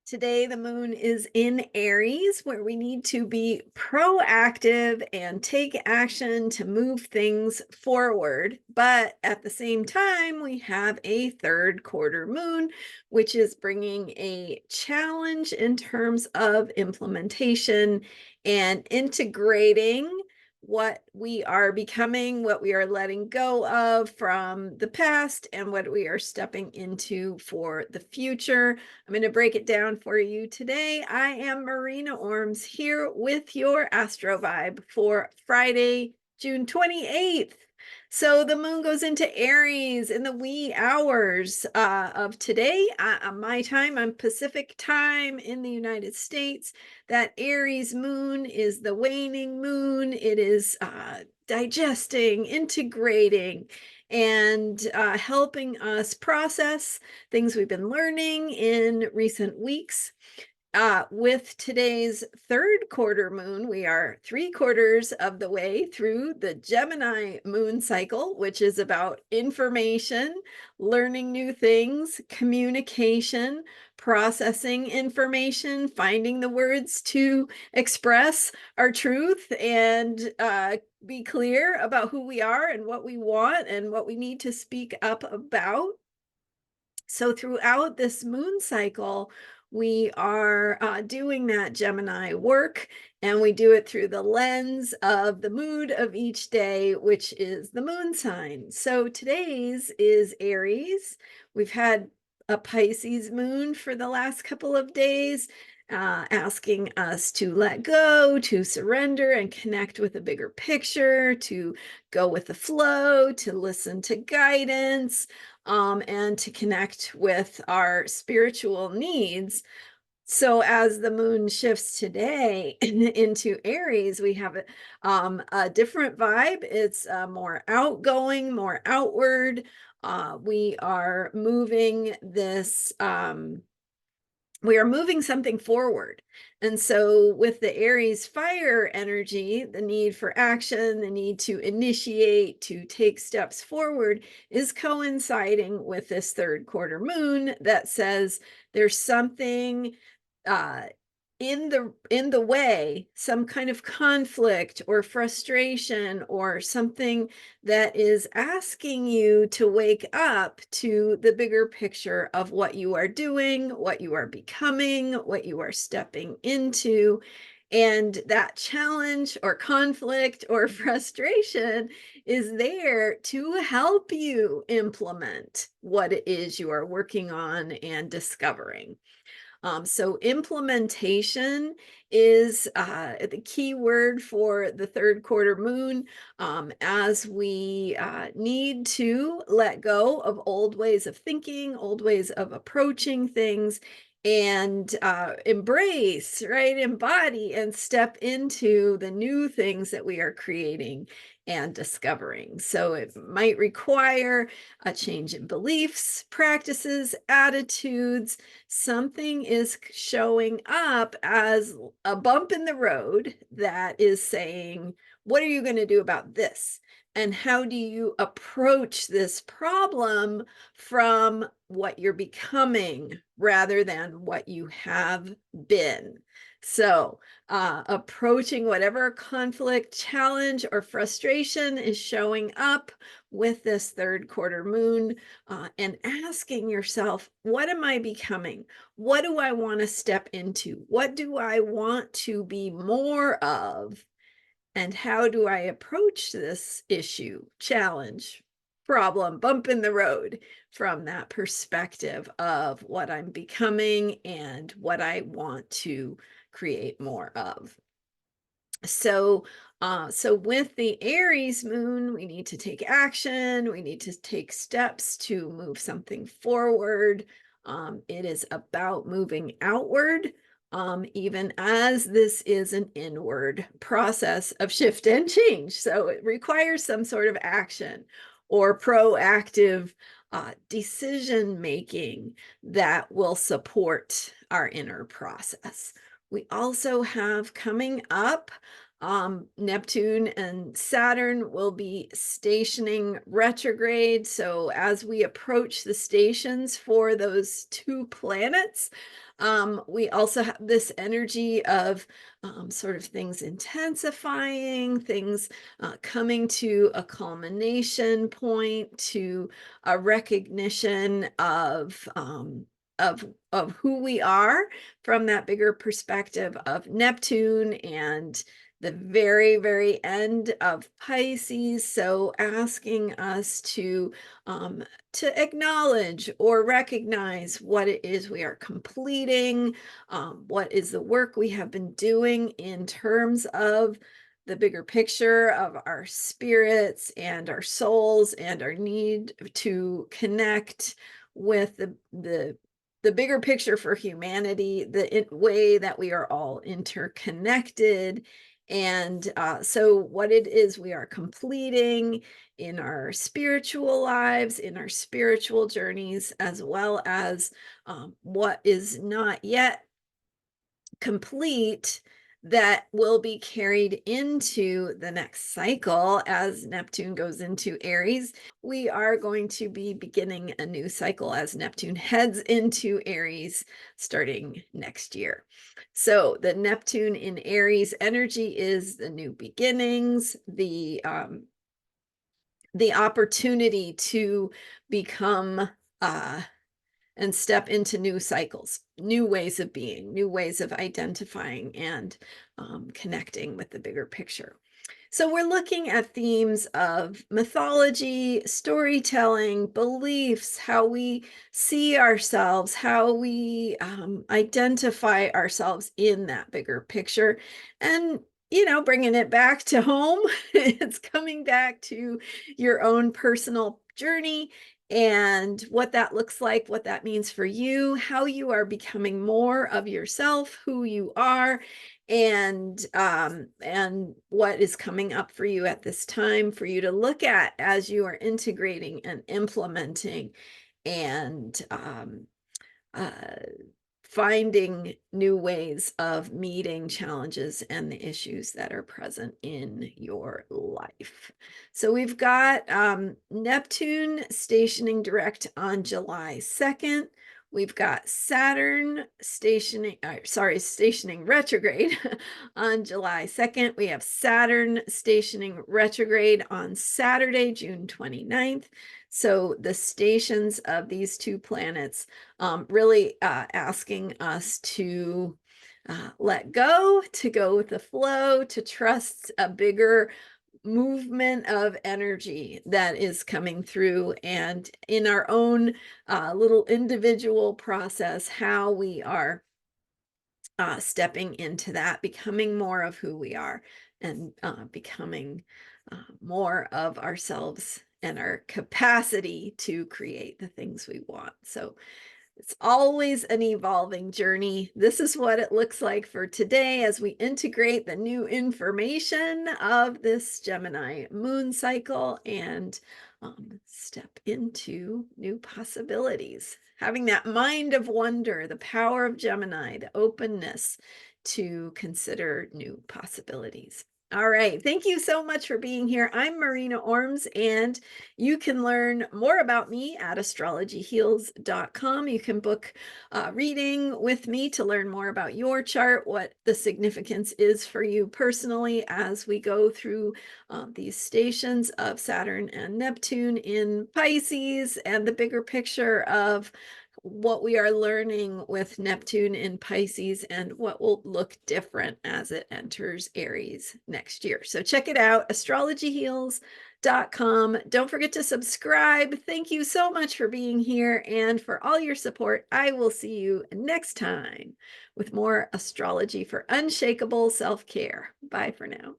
Today, the moon is in Aries, where we need to be proactive and take action to move things forward. But at the same time, we have a third quarter moon, which is bringing a challenge in terms of implementation and integrating what we are becoming, what we are letting go of from the past, and what we are stepping into for the future. I'm going to break it down for you today. I am Marina Orms here with your Astro Vibe for Friday, June 28th. So the moon goes into Aries in the wee hours of today. My time, I'm Pacific time in the United States. That Aries moon is the waning moon. It is digesting, integrating, and helping us process things we've been learning in recent weeks. With today's third quarter moon, we are 3/4 of the way through the Gemini moon cycle, which is about information, learning new things, communication, processing information, finding the words to express our truth and be clear about who we are and what we want and what we need to speak up about. So throughout this moon cycle, we are doing that Gemini work, and we do it through the lens of the mood of each day, which is the moon sign. So today's is Aries. We've had a Pisces moon for the last couple of days, asking us to let go, to surrender and connect with a bigger picture, to go with the flow, to listen to guidance, and to connect with our spiritual needs. So as the moon shifts today into Aries, we have a different vibe. It's more outgoing, more outward. We are moving this we are moving something forward. And so with the Aries fire energy, the need for action, the need to initiate, to take steps forward is coinciding with this third quarter moon that says there's something uh, in the way, some kind of conflict or frustration or something that is asking you to wake up to the bigger picture of what you are doing, what you are becoming, what you are stepping into. And that challenge or conflict or frustration is there to help you implement what it is you are working on and discovering. So implementation is the key word for the third quarter moon, as we need to let go of old ways of thinking, old ways of approaching things, and embrace, right, embody and step into the new things that we are creating and discovering. So it might require a change in beliefs, practices, attitudes. Something is showing up as a bump in the road that is saying, what are you going to do about this? And how do you approach this problem from what you're becoming rather than what you have been? So, approaching whatever conflict, challenge, or frustration is showing up with this third quarter moon, and asking yourself, what am I becoming? What do I want to step into? What do I want to be more of? And how do I approach this issue, challenge, problem, bump in the road from that perspective of what I'm becoming and what I want to create more of? So, so with the Aries moon, we need to take action. We need to take steps to move something forward. It is about moving outward, even as this is an inward process of shift and change. So it requires some sort of action or proactive decision making that will support our inner process. We also have coming up Neptune and Saturn will be stationing retrograde. So as we approach the stations for those two planets, we also have this energy of sort of things intensifying, things coming to a culmination point, to a recognition of of who we are from that bigger perspective of Neptune and the very, very end of Pisces. So asking us to acknowledge or recognize what it is we are completing, what is the work we have been doing in terms of the bigger picture of our spirits and our souls and our need to connect with the bigger picture for humanity, the way that we are all interconnected. And so, what it is we are completing in our spiritual lives, in our spiritual journeys, as well as what is not yet complete that will be carried into the next cycle as Neptune goes into Aries. We are going to be beginning a new cycle as Neptune heads into Aries starting next year. So the Neptune in Aries energy is the new beginnings, the opportunity to become and step into new cycles, new ways of being, new ways of identifying and connecting with the bigger picture. So we're looking at themes of mythology, storytelling, beliefs, how we see ourselves, how we identify ourselves in that bigger picture. And, bringing it back to home, it's coming back to your own personal journey and what that looks like, what that means for you, how you are becoming more of yourself, who you are, and what is coming up for you at this time for you to look at as you are integrating and implementing and uh, finding new ways of meeting challenges and the issues that are present in your life. So we've got Neptune stationing direct on July 2nd. We've got Saturn stationing retrograde on July 2nd. We have Saturn stationing retrograde on Saturday, June 29th. So the stations of these two planets really asking us to let go, to go with the flow, to trust a bigger movement of energy that is coming through, and in our own little individual process, how we are stepping into that, becoming more of who we are, and becoming more of ourselves and our capacity to create the things we want. So it's always an evolving journey. This is what it looks like for today as we integrate the new information of this Gemini moon cycle and step into new possibilities. Having that mind of wonder, the power of Gemini, the openness to consider new possibilities. All right. Thank you so much for being here. I'm Marina Orms, and you can learn more about me at astrologyheals.com. You can book a reading with me to learn more about your chart, what the significance is for you personally as we go through these stations of Saturn and Neptune in Pisces and the bigger picture of what we are learning with Neptune in Pisces and what will look different as it enters Aries next year. So check it out, astrologyheals.com. Don't forget to subscribe. Thank you so much for being here and for all your support. I will see you next time with more astrology for unshakable self-care. Bye for now.